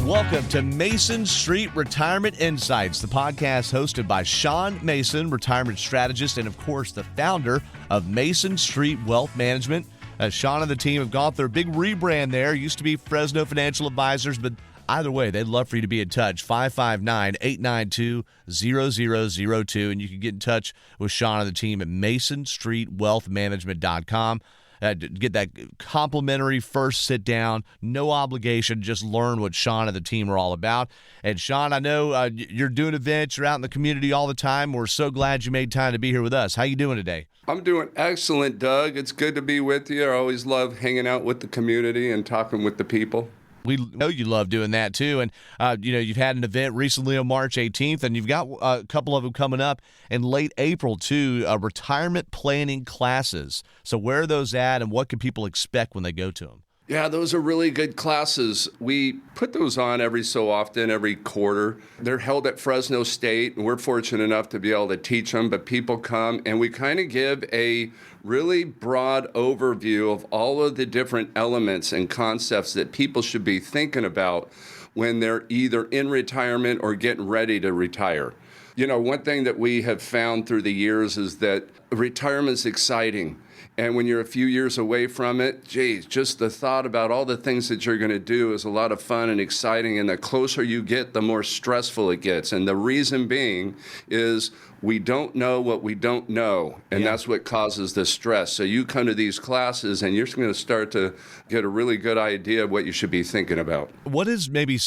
Welcome to Mason Street Retirement Insights, the podcast hosted by Sean Mason, retirement strategist, and of course, the founder of Mason Street Wealth Management. Sean and the team have gone through a big rebrand there. Used to be Fresno Financial Advisors, but either way, they'd love for you to be in touch. 559-892-0002, and you can get in touch with Sean and the team at masonstreetwealthmanagement.com. Get that complimentary first sit down, no obligation, just learn what Sean and the team are all about. And Sean, I know you're doing events, you're out in the community all the time. We're so glad you made time to be here with us. How you doing today? I'm doing excellent, Doug. It's good to be with you. I always love hanging out with the community and talking with the people. We know you love doing that too, and you've had an event recently on March 18th, and you've got a couple of them coming up in late April too. Retirement planning classes. So where are those at, and what can people expect when they go to them? Yeah, those are really good classes. We put those on every so often, every quarter. They're held at Fresno State, and we're fortunate enough to be able to teach them, but people come, and we kind of give a really broad overview of all of the different elements and concepts that people should be thinking about when they're either in retirement or getting ready to retire. You know, one thing that we have found through the years is that retirement's exciting. And when you're a few years away from it, geez, just the thought about all the things that you're going to do is a lot of fun and exciting. And the closer you get, the more stressful it gets. And the reason being is we don't know what we don't know. And that's what causes the stress. So you come to these classes and you're going to start to get a really good idea of what you should be thinking about. What is maybe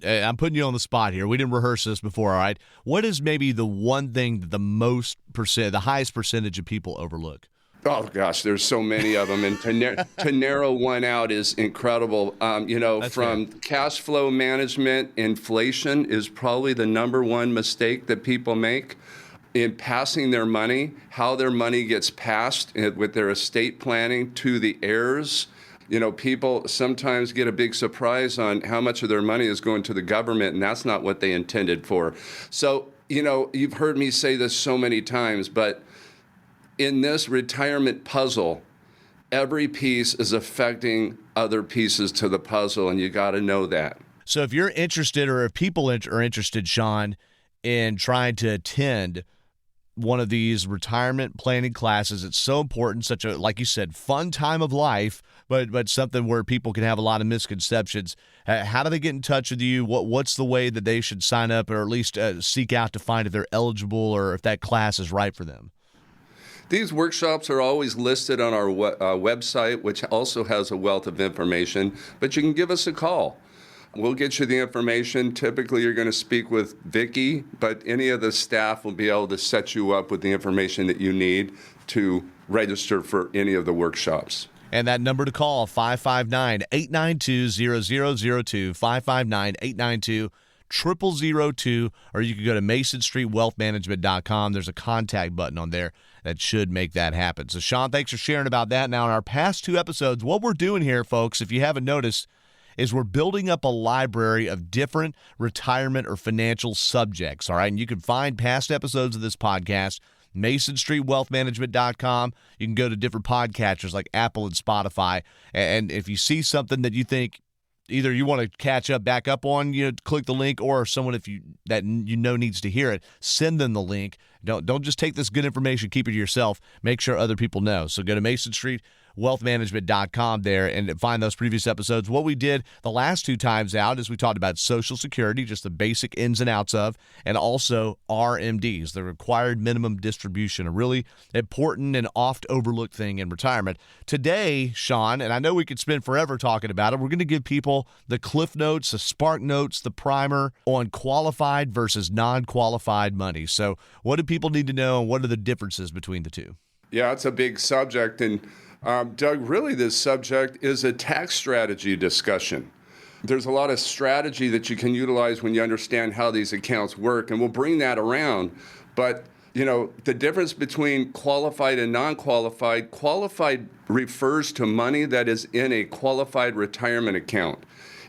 I'm putting you on the spot here. We didn't rehearse this before, all right? What is maybe the one thing that the highest percentage of people overlook? Oh, gosh, there's so many of them. And to narrow one out is incredible. That's from fair. Cash flow management, inflation is probably the number one mistake that people make in passing their money, how their money gets passed with their estate planning to the heirs. You know, people sometimes get a big surprise on how much of their money is going to the government, and that's not what they intended for. So, you've heard me say this so many times, but in this retirement puzzle, every piece is affecting other pieces to the puzzle, and you got to know that. So if you're interested, or if people are interested, Sean, in trying to attend one of these retirement planning classes, it's so important, such a, like you said, fun time of life, but something where people can have a lot of misconceptions. How do they get in touch with you? What's the way that they should sign up, or at least seek out to find if they're eligible or if that class is right for them? These workshops are always listed on our website, which also has a wealth of information, but you can give us a call. We'll get you the information. Typically, you're going to speak with Vicki, but any of the staff will be able to set you up with the information that you need to register for any of the workshops. And that number to call, 559-892-0002, 559-892-0002, or you can go to masonstreetwealthmanagement.com. There's a contact button on there that should make that happen. So, Sean, thanks for sharing about that. Now, in our past two episodes, what we're doing here, folks, if you haven't noticed, is we're building up a library of different retirement or financial subjects, all right? And you can find past episodes of this podcast, masonstreetwealthmanagement.com. You can go to different podcatchers like Apple and Spotify, and if you see something that you think either you want to catch up, back up on, click the link, or someone that needs to hear it, send them the link. Don't just take this good information, keep it to yourself. Make sure other people know. So go to masonstreetwealthmanagement.com there and find those previous episodes. What we did the last two times out is we talked about Social Security, just the basic ins and outs of, and also RMDs, the required minimum distribution, a really important and oft overlooked thing in retirement. Today, Sean, and I know we could spend forever talking about it, we're going to give people the cliff notes, the spark notes, the primer on qualified versus non-qualified money. So what do people need to know, and what are the differences between the two? Yeah, it's a big subject. And Doug, really this subject is a tax strategy discussion. There's a lot of strategy that you can utilize when you understand how these accounts work, and we'll bring that around. But, the difference between qualified and non-qualified, qualified refers to money that is in a qualified retirement account.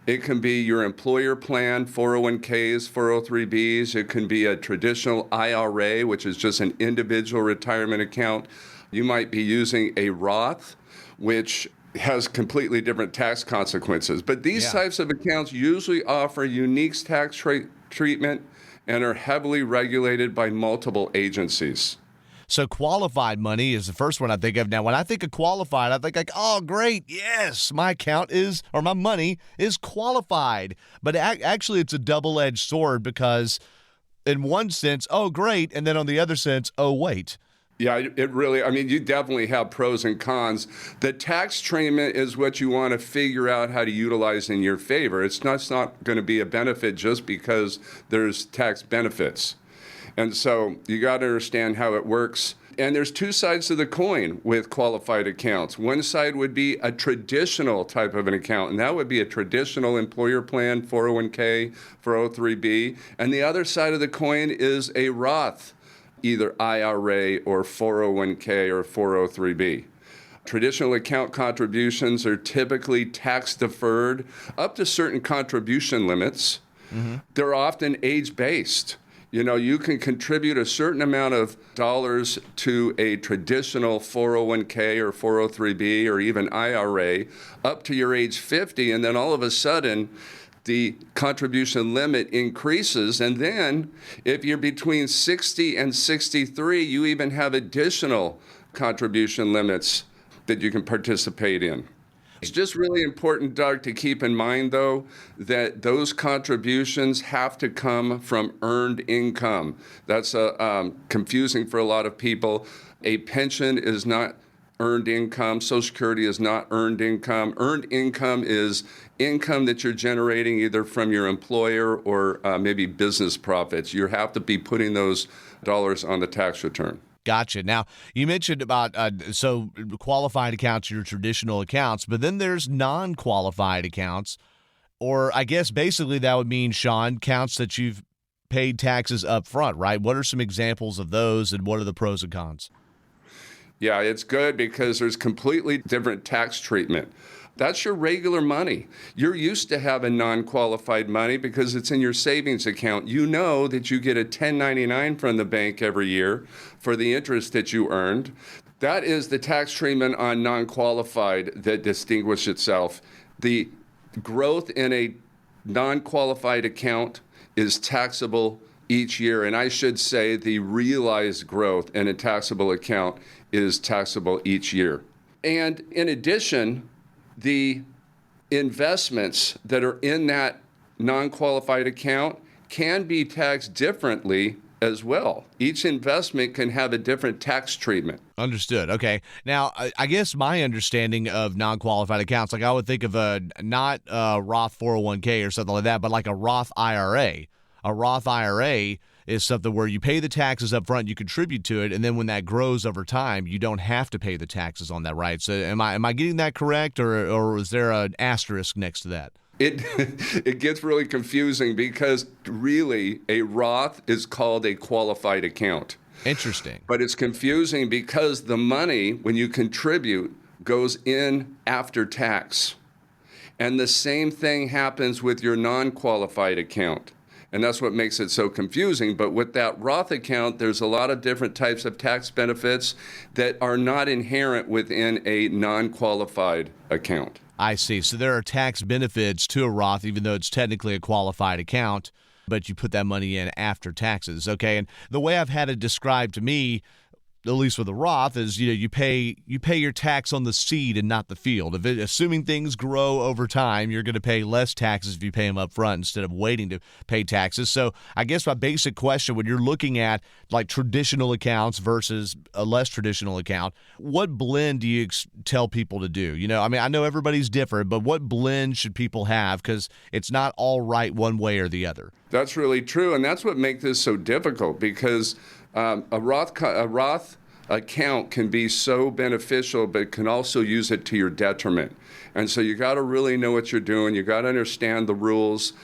It can be your employer plan, 401ks, 403bs. It can be a traditional IRA, which is just an individual retirement account. You might be using a Roth, which has completely different tax consequences. But these types of accounts usually offer unique tax treatment and are heavily regulated by multiple agencies. So qualified money is the first one I think of. Now, when I think of qualified, I think like, oh, great, yes, my account is, or my money is qualified. But actually, it's a double-edged sword because in one sense, oh, great, and then on the other sense, oh, wait. Yeah, it really, I mean, you definitely have pros and cons. The tax treatment is what you want to figure out how to utilize in your favor. It's not going to be a benefit just because there's tax benefits. And so you got to understand how it works. And there's two sides to the coin with qualified accounts. One side would be a traditional type of an account, and that would be a traditional employer plan, 401k, 403b. And the other side of the coin is a Roth, either IRA or 401k or 403b. Traditional account contributions are typically tax deferred up to certain contribution limits. They're often age-based. You know, you can contribute a certain amount of dollars to a traditional 401k or 403b or even IRA up to your age 50, and then all of a sudden, the contribution limit increases. And then if you're between 60 and 63, you even have additional contribution limits that you can participate in. It's just really important, Doug, to keep in mind, though, that those contributions have to come from earned income. That's confusing for a lot of people. A pension is not earned income. Social Security is not earned income. Earned income is income that you're generating either from your employer or maybe business profits. You have to be putting those dollars on the tax return. Gotcha. Now, you mentioned about, so qualified accounts, your traditional accounts, but then there's non-qualified accounts, or I guess basically that would mean, Sean, accounts that you've paid taxes up front, right? What are some examples of those, and what are the pros and cons? Yeah, it's good because there's completely different tax treatment. That's your regular money. You're used to having non-qualified money because it's in your savings account. You know that you get a 1099 from the bank every year for the interest that you earned. That is the tax treatment on non-qualified that distinguishes itself. The growth in a non-qualified account is taxable each year. And I should say the realized growth in a taxable account is taxable each year. And in addition, the investments that are in that non-qualified account can be taxed differently as well. Each investment can have a different tax treatment. Understood. Okay. Now, I guess my understanding of non-qualified accounts, like I would think of not a Roth 401k or something like that, but like a Roth IRA. A Roth IRA is something where you pay the taxes up front, you contribute to it, and then when that grows over time, you don't have to pay the taxes on that, right? So am I getting that correct, or is there an asterisk next to that? It gets really confusing because really a Roth is called a qualified account. Interesting. But it's confusing because the money, when you contribute, goes in after tax. And the same thing happens with your non-qualified account. And that's what makes it so confusing. But with that Roth account, there's a lot of different types of tax benefits that are not inherent within a non-qualified account. I see. So there are tax benefits to a Roth, even though it's technically a qualified account, but you put that money in after taxes. Okay. And the way I've had it described to me, at least with a Roth, is you pay your tax on the seed and not the field. Assuming things grow over time, you're going to pay less taxes if you pay them up front instead of waiting to pay taxes. So I guess my basic question, when you're looking at like traditional accounts versus a less traditional account, what blend do you tell people to do? I mean, I know everybody's different, but what blend should people have? Because it's not all right one way or the other. That's really true, and that's what makes this so difficult because a Roth account can be so beneficial, but can also use it to your detriment. And so you got to really know what you're doing. You got to understand the rules,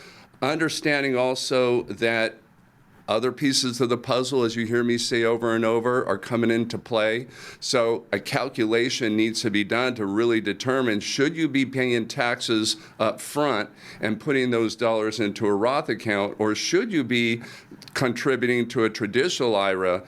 understanding also that other pieces of the puzzle, as you hear me say over and over, are coming into play. So a calculation needs to be done to really determine, should you be paying taxes up front and putting those dollars into a Roth account, or should you be contributing to a traditional IRA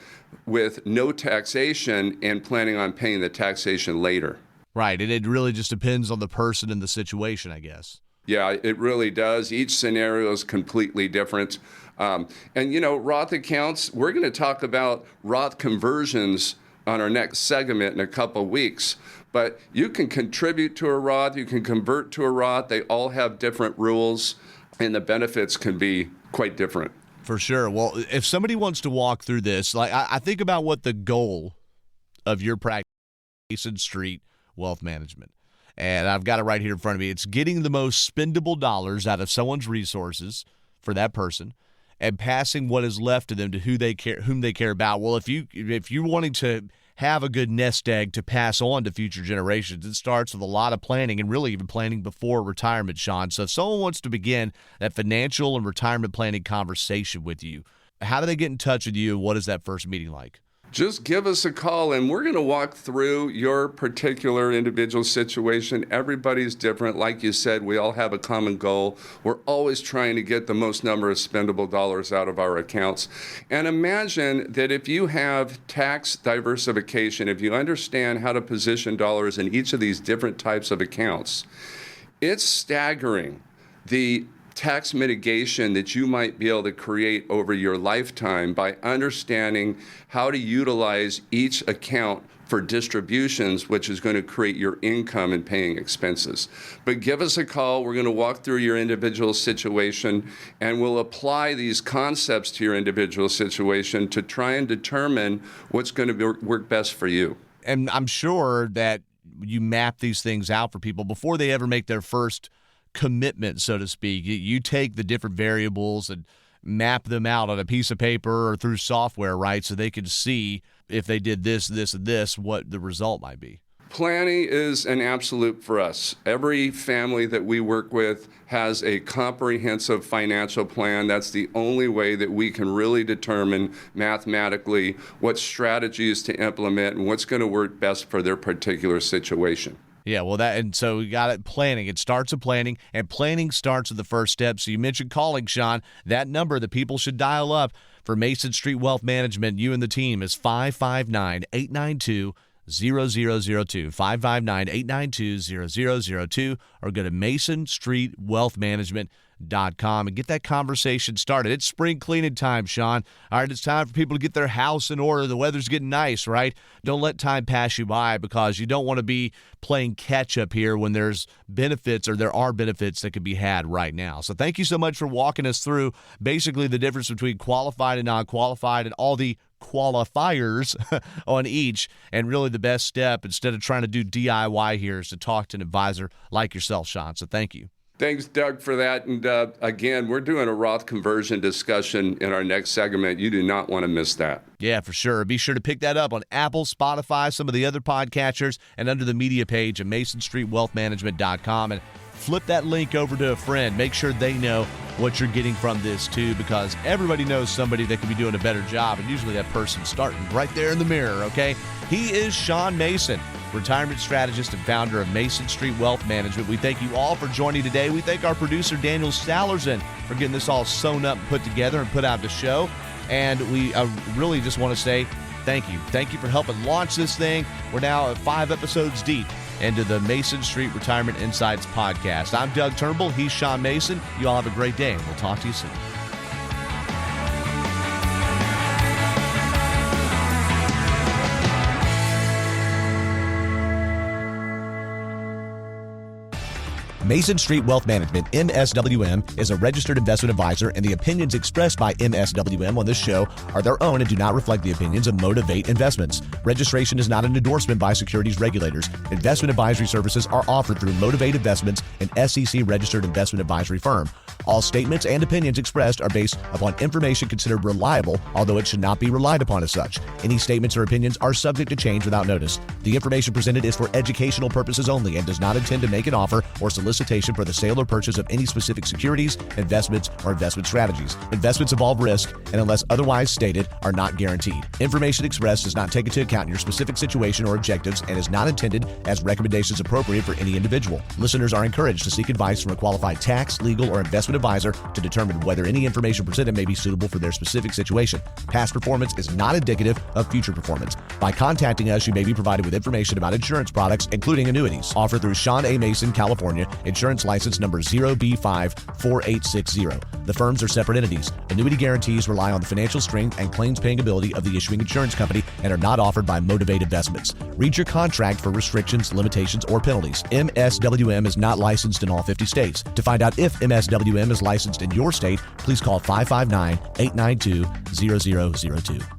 with no taxation and planning on paying the taxation later? Right, and it really just depends on the person and the situation, I guess. Yeah, it really does. Each scenario is completely different. Roth accounts, we're going to talk about Roth conversions on our next segment in a couple of weeks. But you can contribute to a Roth, you can convert to a Roth. They all have different rules, and the benefits can be quite different. For sure. Well, if somebody wants to walk through this, like I think about what the goal of your practice is, Mason Street Wealth Management. And I've got it right here in front of me. It's getting the most spendable dollars out of someone's resources for that person and passing what is left to them to whom they care about. Well, if you're wanting to have a good nest egg to pass on to future generations, it starts with a lot of planning, and really even planning before retirement, Sean. So if someone wants to begin that financial and retirement planning conversation with you, how do they get in touch with you, and what is that first meeting like? Just give us a call, and we're going to walk through your particular individual situation. Everybody's different. Like you said, we all have a common goal. We're always trying to get the most number of spendable dollars out of our accounts. And imagine that if you have tax diversification, if you understand how to position dollars in each of these different types of accounts, it's staggering the tax mitigation that you might be able to create over your lifetime by understanding how to utilize each account for distributions, which is going to create your income and paying expenses. But give us a call. We're going to walk through your individual situation, and we'll apply these concepts to your individual situation to try and determine what's going to work best for you. And I'm sure that you map these things out for people before they ever make their first commitment, so to speak. You take the different variables and map them out on a piece of paper or through software, right? So they can see if they did this, this, and this, what the result might be. Planning is an absolute for us. Every family that we work with has a comprehensive financial plan. That's the only way that we can really determine mathematically what strategies to implement and what's going to work best for their particular situation. Yeah, well, and so we got it, planning. It starts with planning, and planning starts with the first step. So you mentioned calling, Sean. That number that people should dial up for Mason Street Wealth Management, you and the team, is 559-892-0002, 559-892-0002, or go to MasonStreetWealthManagement.com and get that conversation started. It's spring cleaning time, Sean. All right, it's time for people to get their house in order. The weather's getting nice, right? Don't let time pass you by, because you don't want to be playing catch up here when there's benefits, or there are benefits that could be had right now. So thank you so much for walking us through basically the difference between qualified and non-qualified and all the qualifiers on each, and really the best step, instead of trying to do DIY here, is to talk to an advisor like yourself, Sean. So thank you. Thanks, Doug, for that. And again, we're doing a Roth conversion discussion in our next segment. You do not want to miss that. Yeah, for sure. Be sure to pick that up on Apple, Spotify, some of the other podcatchers, and under the media page at MasonStreetWealthManagement.com. And flip that link over to a friend. Make sure they know what you're getting from this, too, because everybody knows somebody that could be doing a better job, and usually that person's starting right there in the mirror, okay? He is Sean Mason, retirement strategist and founder of Mason Street Wealth Management. We thank you all for joining today. We thank our producer, Daniel Sallerson, for getting this all sewn up, put together, and put out the show. And we really just want to say thank you. Thank you for helping launch this thing. We're now 5 episodes deep into the Mason Street Retirement Insights podcast. I'm Doug Turnbull. He's Sean Mason. You all have a great day, and we'll talk to you soon. Mason Street Wealth Management, MSWM, is a registered investment advisor, and the opinions expressed by MSWM on this show are their own and do not reflect the opinions of Motivate Investments. Registration is not an endorsement by securities regulators. Investment advisory services are offered through Motivate Investments, an SEC-registered investment advisory firm. All statements and opinions expressed are based upon information considered reliable, although it should not be relied upon as such. Any statements or opinions are subject to change without notice. The information presented is for educational purposes only and does not intend to make an offer or solicit solicitation for the sale or purchase of any specific securities, investments, or investment strategies. Investments involve risk and, unless otherwise stated, are not guaranteed. Information expressed does not take into account your specific situation or objectives and is not intended as recommendations appropriate for any individual. Listeners are encouraged to seek advice from a qualified tax, legal, or investment advisor to determine whether any information presented may be suitable for their specific situation. Past performance is not indicative of future performance. By contacting us, you may be provided with information about insurance products, including annuities. Offered through Sean A. Mason, California, insurance license number 0B54860. The firms are separate entities. Annuity guarantees rely on the financial strength and claims-paying ability of the issuing insurance company and are not offered by Motivate Investments. Read your contract for restrictions, limitations, or penalties. MSWM is not licensed in all 50 states. To find out if MSWM is licensed in your state, please call 559-892-0002.